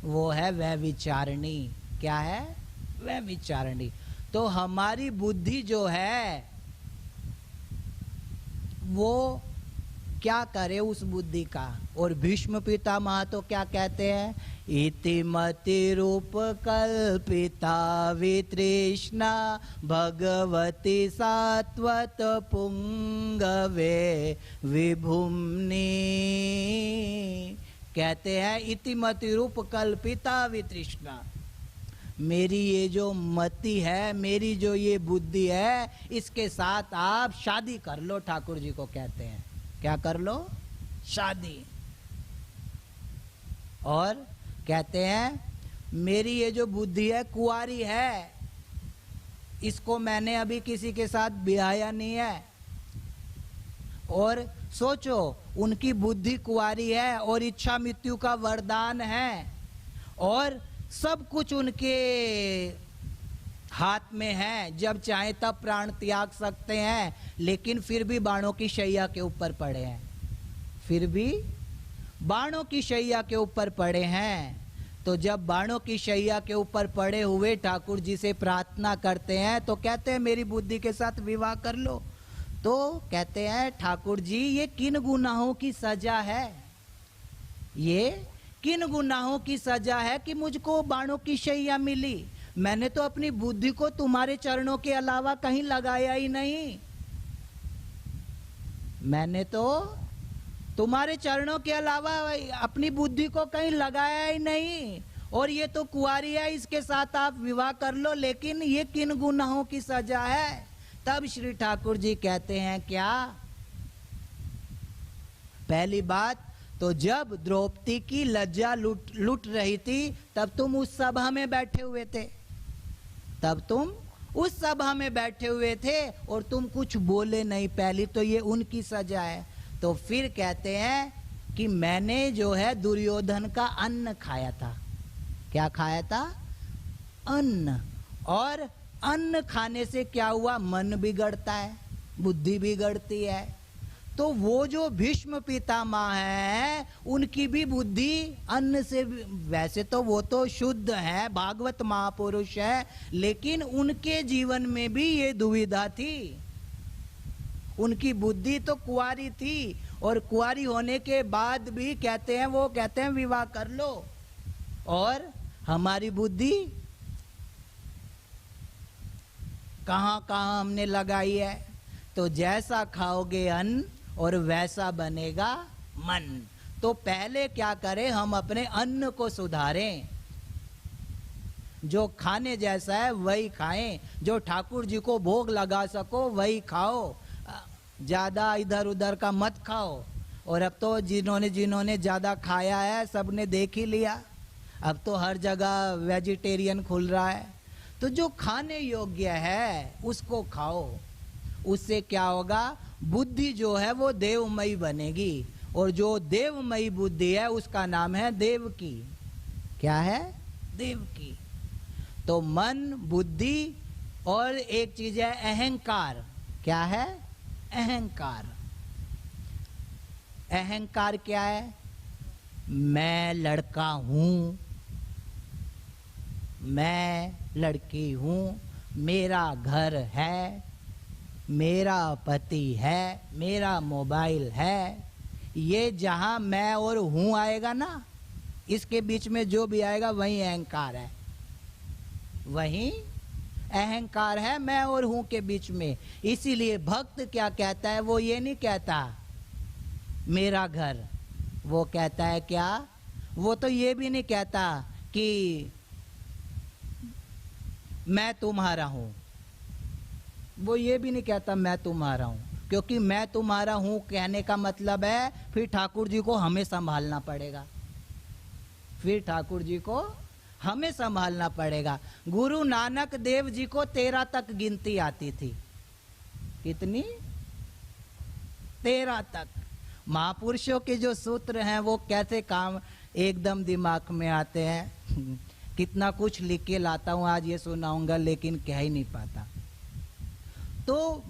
वो है व्यभिचारिणी। क्या है? व्यभिचारिणी। तो हमारी बुद्धि जो है वो क्या करे उस बुद्धि का। और भीष्म पितामह तो क्या कहते हैं? इति मति रूप कल्पिता वितृष्णा भगवती सात्वत पुंगवे विभुम्नि। कहते हैं इति मति रूप कल्पिता वितृष्णा, मेरी ये जो मति है, मेरी जो ये बुद्धि है, इसके साथ आप शादी कर लो। ठाकुर जी को कहते हैं क्या कर लो? शादी। और कहते हैं मेरी ये जो बुद्धि है कुंवारी है, इसको मैंने अभी किसी के साथ ब्याया नहीं है। और सोचो उनकी बुद्धि कुंवारी है और इच्छा मृत्यु का वरदान है और सब कुछ उनके हाथ में है, जब चाहे तब प्राण त्याग सकते हैं, लेकिन फिर भी बाणों की शैया के ऊपर पड़े हैं, फिर भी बाणों की शैया के ऊपर पड़े हैं। तो जब बाणों की शैया के ऊपर पड़े हुए ठाकुर जी से प्रार्थना करते हैं तो कहते हैं मेरी बुद्धि के साथ विवाह कर लो। तो कहते हैं ठाकुर जी ये किन गुनाहों की सजा है, ये किन गुनाहों की सजा है कि मुझको बाणों की शैया मिली? मैंने तो अपनी बुद्धि को तुम्हारे चरणों के अलावा कहीं लगाया ही नहीं, मैंने तो तुम्हारे चरणों के अलावा अपनी बुद्धि को कहीं लगाया ही नहीं। और ये तो कुंवारी है, इसके साथ आप विवाह कर लो, लेकिन ये किन गुनाहों की सजा है? तब श्री ठाकुर जी कहते हैं क्या? पहली बात तो जब द्रौपदी की लज्जा लुट रही थी तब तुम उस सभा में बैठे हुए थे, तब तुम उस सभा में बैठे हुए थे और तुम कुछ बोले नहीं। पहली तो ये उनकी सजा है। तो फिर कहते हैं कि मैंने जो है दुर्योधन का अन्न खाया था। क्या खाया था? अन्न। और अन्न खाने से क्या हुआ? मन बिगड़ता है, बुद्धि बिगड़ती है। तो वो जो भीष्म पितामह है उनकी भी बुद्धि अन्न से, वैसे तो वो तो शुद्ध है, भागवत महापुरुष है, लेकिन उनके जीवन में भी ये दुविधा थी। उनकी बुद्धि तो कुंवारी थी और कुंवारी होने के बाद भी कहते हैं, वो कहते हैं विवाह कर लो। और हमारी बुद्धि कहाँ कहाँ हमने लगाई है? तो जैसा खाओगे अन्न और वैसा बनेगा मन। तो पहले क्या करें? हम अपने अन्न को सुधारें, जो खाने जैसा है वही खाएं, जो ठाकुर जी को भोग लगा सको वही खाओ, ज्यादा इधर उधर का मत खाओ। और अब तो जिन्होंने ज्यादा खाया है सबने देख ही लिया, अब तो हर जगह वेजिटेरियन खुल रहा है। तो जो खाने योग्य है उसको खाओ, उससे क्या होगा? बुद्धि जो है वो देवमयी बनेगी। और जो देवमयी बुद्धि है उसका नाम है देवकी। क्या है? देवकी। तो मन, बुद्धि और एक चीज है अहंकार। क्या है? अहंकार। अहंकार क्या है? मैं लड़का हूं, मैं लड़की हूं, मेरा घर है, मेरा पति है, मेरा मोबाइल है। ये जहां मैं और हूं आएगा ना, इसके बीच में जो भी आएगा वही अहंकार है, वही अहंकार है मैं और हूं के बीच में। इसीलिए भक्त क्या कहता है? वो ये नहीं कहता मेरा घर, वो कहता है क्या? वो तो ये भी नहीं कहता कि मैं तुम्हारा हूं, वो ये भी नहीं कहता मैं तुम्हारा हूं, क्योंकि मैं तुम्हारा हूं कहने का मतलब है फिर ठाकुर जी को हमें संभालना पड़ेगा, फिर ठाकुर जी को हमें संभालना पड़ेगा। गुरु नानक देव जी को 13 तक गिनती आती थी। कितनी? 13 तक। महापुरुषों के जो सूत्र हैं वो कैसे काम एकदम दिमाग में आते हैं। कितना कुछ लिख के लाता हूं, आज ये सुनाऊंगा लेकिन कह ही नहीं पाता। तो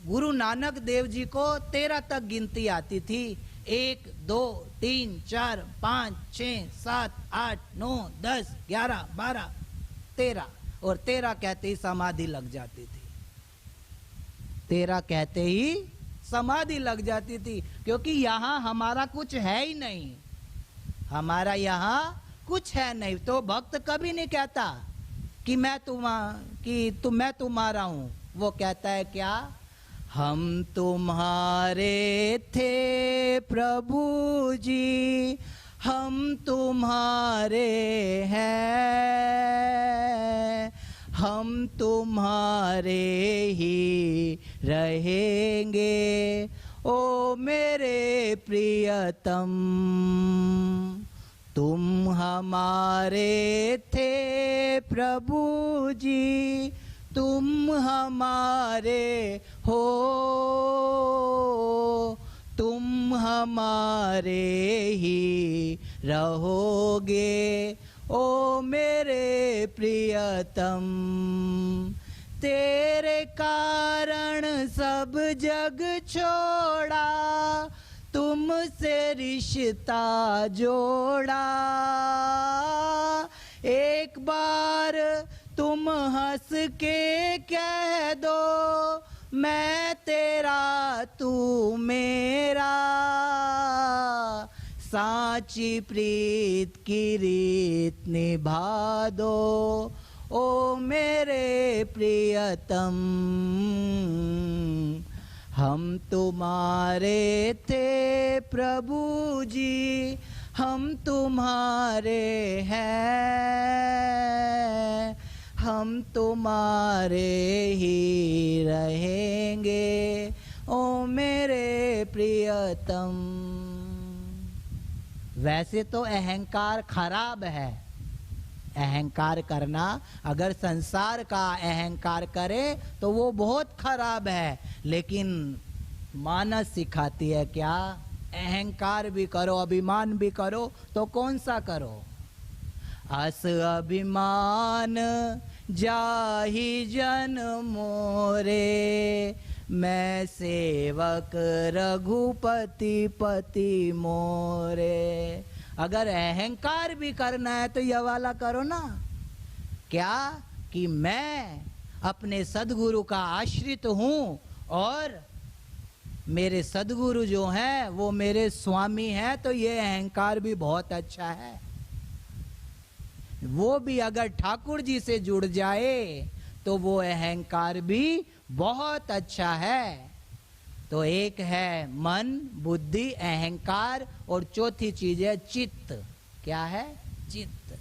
गुरु नानक देव जी को 13 तक गिनती आती थी। 1 2 3 4 5 6 7 8 9 10 11 12 13, और 13 कहते ही समाधि लग जाती थी। 13 कहते ही समाधि लग जाती थी, क्योंकि यहाँ हमारा कुछ है ही नहीं। हमारा यहाँ कुछ है नहीं। तो भक्त कभी नहीं कहता कि मैं तुम्हारा हूं। वो कहता है क्या? हम तुम्हारे थे प्रभु जी, हम तुम्हारे हैं, हम तुम्हारे ही रहेंगे ओ मेरे प्रियतम। तुम हमारे थे प्रभु जी, तुम हमारे हो, तुम हमारे ही रहोगे ओ मेरे प्रियतम। तेरे कारण सब जग छोड़ा, तुमसे रिश्ता जोड़ा। एक बार तुम हंस के कह दो, मैं तेरा तू मेरा। साची प्रीत की रीत निभा दो ओ मेरे प्रियतम। हम तुम्हारे थे प्रभु जी, हम तुम्हारे हैं, हम तुम्हारे ही रहेंगे ओ मेरे प्रियतम। वैसे तो अहंकार खराब है। अहंकार करना, अगर संसार का अहंकार करे तो वो बहुत खराब है। लेकिन मानस सिखाती है क्या? अहंकार भी करो, अभिमान भी करो, तो कौन सा करो? अस अभिमान जाहि जन मोरे, मैं सेवक रघुपति पति मोरे। अगर अहंकार भी करना है तो यह वाला करो ना। क्या? कि मैं अपने सदगुरु का आश्रित हूं और मेरे सदगुरु जो हैं वो मेरे स्वामी हैं। तो ये अहंकार भी बहुत अच्छा है। वो भी अगर ठाकुर जी से जुड़ जाए तो वो अहंकार भी बहुत अच्छा है। तो एक है मन, बुद्धि, अहंकार, और चौथी चीज है चित्त। क्या है? चित्त।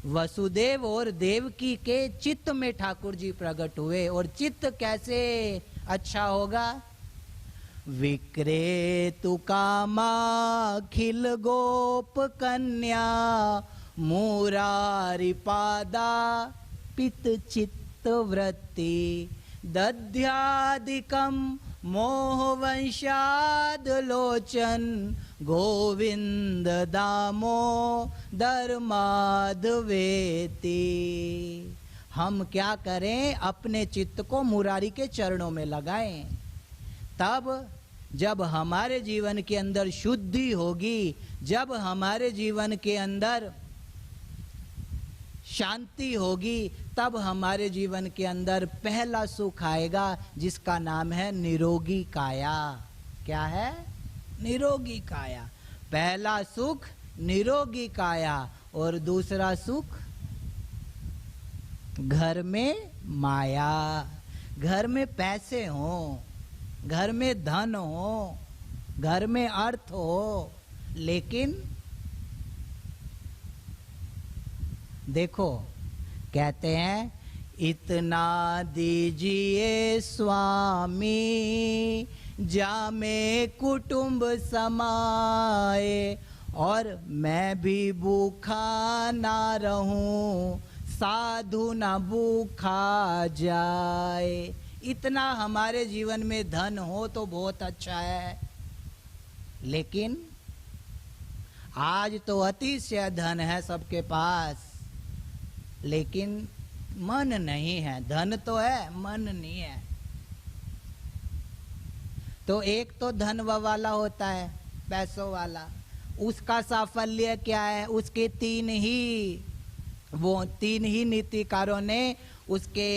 वसुदेव और देवकी के चित्त में ठाकुर जी प्रकट हुए। और चित्त कैसे अच्छा होगा? विक्रेतु कामाखिल गोप कन्या, मुरारी पादा पित चित्त वृत्ति, दध्यादिकम मोहवंशाद लोचन, गोविंद दामो धर्माधवेति। हम क्या करें? अपने चित्त को मुरारी के चरणों में लगाएं। तब जब हमारे जीवन के अंदर शुद्धि होगी, जब हमारे जीवन के अंदर शांति होगी, तब हमारे जीवन के अंदर पहला सुख आएगा, जिसका नाम है निरोगी काया। क्या है? निरोगी काया। पहला सुख निरोगी काया, और दूसरा सुख घर में माया, घर में पैसे हो, घर में धन हो, घर में अर्थ हो। लेकिन देखो, कहते हैं इतना दीजिए स्वामी, जामे कुटुंब समाए, और मैं भी भूखा ना रहूं, साधु ना भूखा जाए। इतना हमारे जीवन में धन हो तो बहुत अच्छा है, लेकिन आज तो अतिशय धन है सबके पास, लेकिन मन नहीं है। धन तो है, मन नहीं है। तो एक तो धन वाला होता है, पैसों वाला, उसका साफल्य क्या है? उसके तीन ही नीतिकारों ने उसके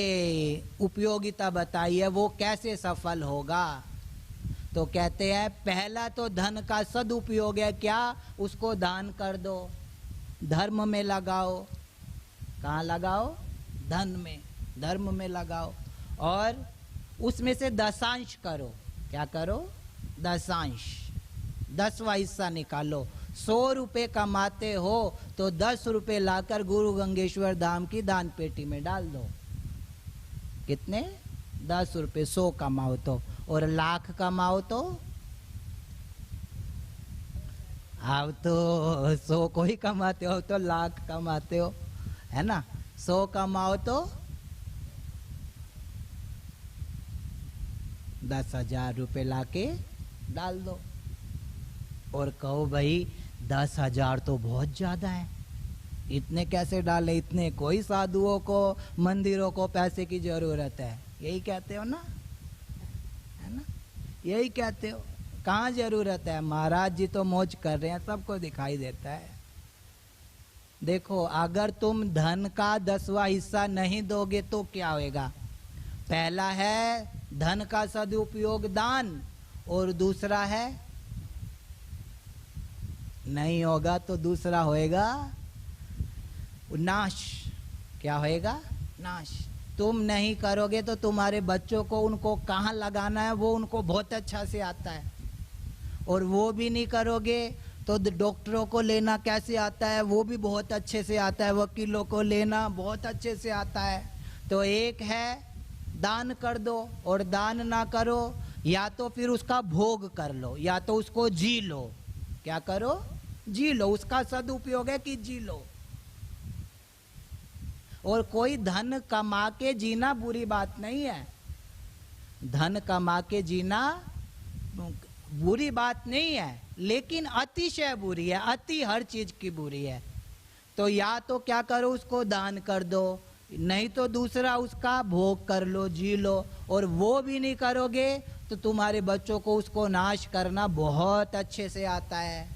उपयोगिता बताई है, वो कैसे सफल होगा। तो कहते हैं पहला तो धन का सदुपयोग है, क्या? उसको दान कर दो, धर्म में लगाओ। कहाँ लगाओ? धन में, धर्म में लगाओ, और उसमें से दशांश करो। क्या करो? दशांश, 10वां हिस्सा निकालो। 100 रुपये कमाते हो तो 10 रुपये लाकर गुरु गंगेश्वर धाम की दान पेटी में डाल दो। कितने? 10 रुपये। 100 कमाओ तो, और लाख कमाओ तो आप तो 100 को ही कमाते हो, तो लाख कमाते हो, है ना? 100 कमाओ तो 10,000 रुपये लाके डाल दो। और कहो भाई 10,000 तो बहुत ज्यादा है, इतने कैसे डाले? इतने कोई साधुओं को, मंदिरों को पैसे की जरूरत है, यही कहते हो ना, है ना? यही कहते हो। कहाँ जरूरत है? महाराज जी तो मौज कर रहे हैं, सबको दिखाई देता है। देखो, अगर तुम धन का 10वां हिस्सा नहीं दोगे तो क्या होएगा? पहला है धन का सदुपयोग, दान, और दूसरा है नहीं होगा तो दूसरा होएगा नाश। क्या होएगा? नाश। तुम नहीं करोगे तो तुम्हारे बच्चों को, उनको कहाँ लगाना है वो उनको बहुत अच्छा से आता है, और वो भी नहीं करोगे तो डॉक्टरों को लेना कैसे आता है वो भी बहुत अच्छे से आता है, वकीलों को लेना बहुत अच्छे से आता है। तो एक है दान कर दो, और दान ना करो या तो फिर उसका भोग कर लो, या तो उसको जी लो। क्या करो? जी लो। उसका सदुपयोग है कि जी लो। और कोई धन कमा के जीना बुरी बात नहीं है, धन कमा के जीना बुरी बात नहीं है, लेकिन अतिशय बुरी है, अति हर चीज की बुरी है। तो या तो क्या करो, उसको दान कर दो, नहीं तो दूसरा उसका भोग कर लो, जी लो। और वो भी नहीं करोगे तो तुम्हारे बच्चों को उसको नाश करना बहुत अच्छे से आता है।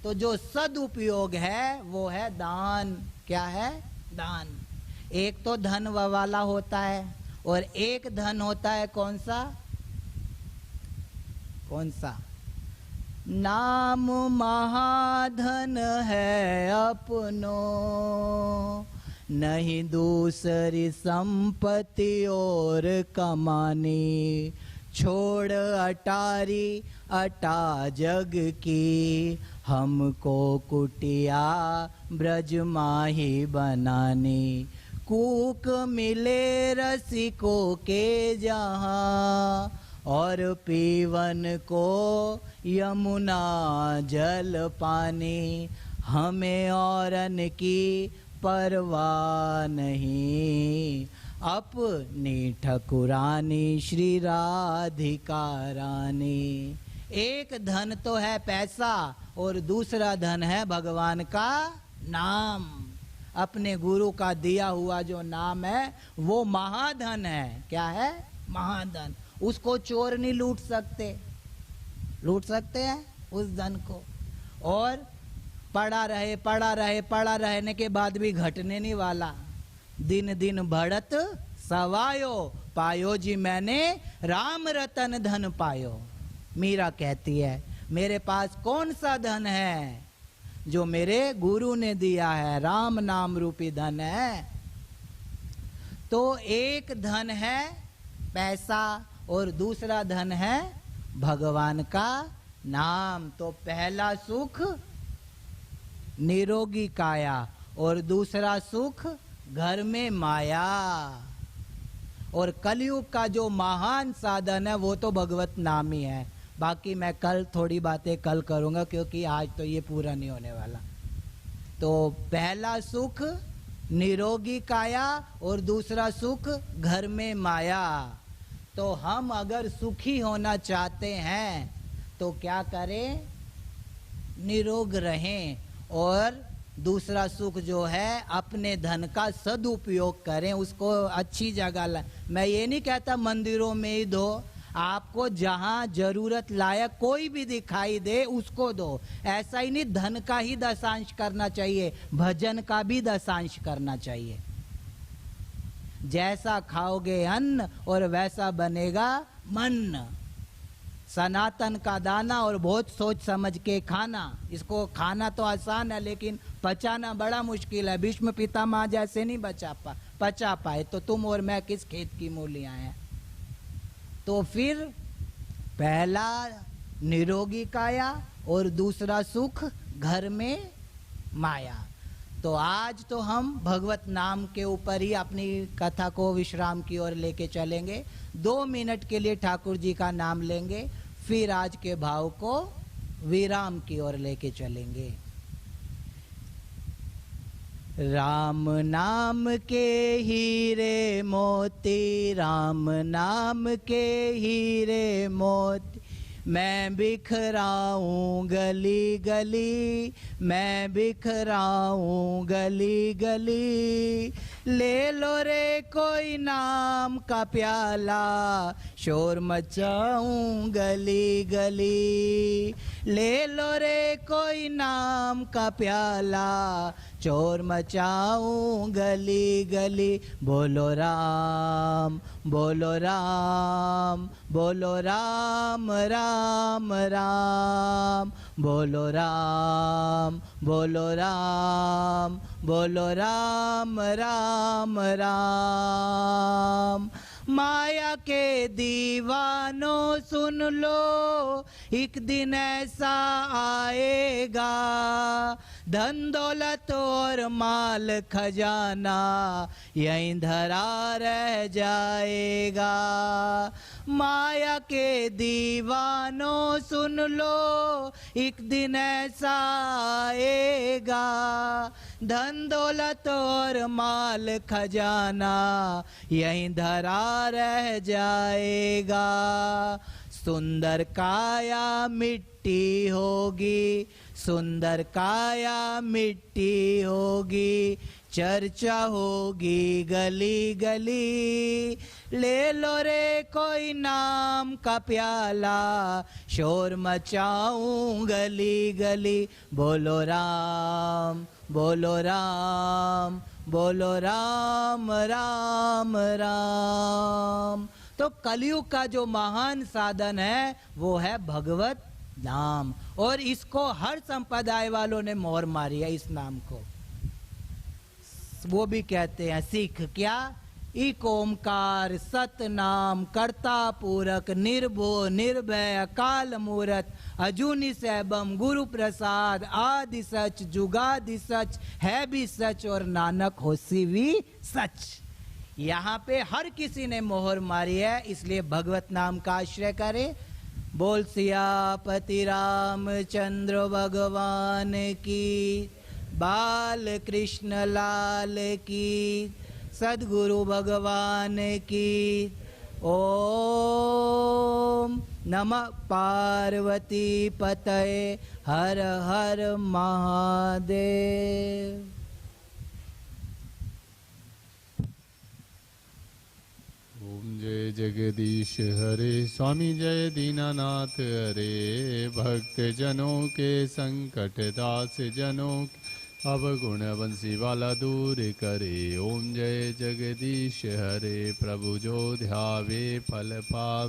तो जो सदुपयोग है वो है दान। क्या है? दान। एक तो धन वाला होता है, और एक धन होता है कौन सा? कौन सा? नाम महाधन है अपनो, नहीं दूसरी संपत्ति और कमानी। छोड़ अटारी अटा जग की, हमको कुटिया ब्रज माही बनानी। कूक मिले रसिकों के जहाँ, और पीवन को यमुना जल पानी। हमें औरन की परवाह नहीं, अपनी ठकुरानी श्री राधिका रानी। एक धन तो है पैसा, और दूसरा धन है भगवान का नाम। अपने गुरु का दिया हुआ जो नाम है वो महाधन है। क्या है? महाधन। उसको चोर नहीं लूट सकते। लूट सकते हैं उस धन को, और पड़ा रहने के बाद भी घटने नहीं वाला। दिन दिन बढ़त सवायो, पायो जी मैंने राम रतन धन पायो। मीरा कहती है मेरे पास कौन सा धन है? जो मेरे गुरु ने दिया है, राम नाम रूपी धन है। तो एक धन है पैसा, और दूसरा धन है भगवान का नाम। तो पहला सुख निरोगी काया, और दूसरा सुख घर में माया। और कलयुग का जो महान साधन है वो तो भगवत नाम ही है। बाकी मैं कल थोड़ी बातें कल करूँगा, क्योंकि आज तो ये पूरा नहीं होने वाला। तो पहला सुख निरोगी काया और दूसरा सुख घर में माया। तो हम अगर सुखी होना चाहते हैं तो क्या करें? निरोग रहें, और दूसरा सुख जो है अपने धन का सदुपयोग करें, उसको अच्छी जगह ला। मैं ये नहीं कहता मंदिरों में ही दो, आपको जहाँ जरूरत लायक कोई भी दिखाई दे उसको दो। ऐसा ही नहीं धन का ही दशांश करना चाहिए, भजन का भी दशांश करना चाहिए। जैसा खाओगे अन्न और वैसा बनेगा मन। सनातन का दाना और बहुत सोच समझ के खाना। इसको खाना तो आसान है लेकिन पचाना बड़ा मुश्किल है। भीष्म पितामह जैसे नहीं पचा पाए तो तुम और मैं किस खेत की मूलियां हैं। तो फिर पहला निरोगी काया और दूसरा सुख घर में माया। तो आज तो हम भगवत नाम के ऊपर ही अपनी कथा को विश्राम की ओर लेके चलेंगे। 2 मिनट के लिए ठाकुर जी का नाम लेंगे, फिर आज के भाव को विराम की ओर लेके चलेंगे। राम नाम के हीरे मोती, राम नाम के हीरे मोती, मैं बिखराऊं गली गली, मैं बिखराऊं गली गली। ले लो रे कोई नाम का प्याला, शोर मचाऊं गली गली। ले लो रे कोई नाम का प्याला, चोर मचाऊं गली गली। बोलो राम, बोलो राम, बोलो राम राम राम, बोलो राम, बोलो राम, बोलो राम राम राम। माया के दीवानों सुन लो, एक दिन ऐसा आएगा, धन दौलत और माल खजाना यहीं धरा रह जाएगा। माया के दीवानों सुन लो, एक दिन ऐसा आएगा, धन दौलत और माल खजाना यहीं धरा रह जाएगा। सुंदर काया मिट्टी होगी, सुंदर काया मिट्टी होगी, चर्चा होगी गली गली। ले लो रे कोई नाम का प्याला, शोर मचाऊं गली गली। बोलो राम, बोलो राम, बोलो राम राम राम। तो कलयुग का जो महान साधन है वो है भगवत नाम, और इसको हर संप्रदाय वालों ने मोहर मारी है इस नाम को। वो भी कहते हैं सिख क्या, एक ओमकार सतनाम, कर्ता पूरक, निर्भो निर्भय, अकाल मूरत, अजूनी सैबम, गुरु प्रसाद, आदि सच, जुगादि सच, है भी सच और नानक होसी भी सच। यहाँ पे हर किसी ने मोहर मारी है, इसलिए भगवत नाम का आश्रय करे। बोल सियापति रामचंद्र भगवान की, बाल कृष्ण लाल की, सद्गुरु भगवान की। ओम नमः पार्वती पतये, हर हर महादेव। ओम जय जगदीश हरे, स्वामी जय दीनानाथ हरे। भक्त जनों के संकट, दास जनों के अवगुण बंसी वाला दूर करे। ओम जय जगदीश हरे, प्रभु जो ध्यावे फल पाव।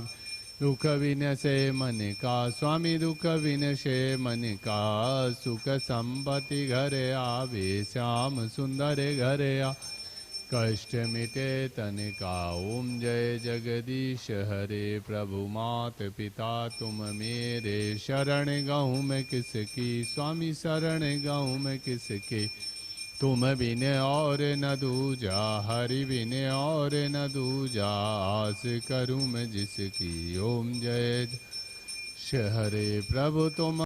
दुख विनसे मन का, स्वामी दुख विनसे मन का। सुख संपत्ति घर आवे, श्याम सुंदर घर आ। कष्ट मिटे तन का। ओम जय जगदीश हरे, प्रभु मात पिता तुम मेरे। शरण गहूँ मैं किसकी, स्वामी शरण गहूँ मैं किसकी। तुम बिन और न दूजा, हरि बिन और न दूजा। आस करूँ मैं जिसकी। ओम जय हरे प्रभु तुम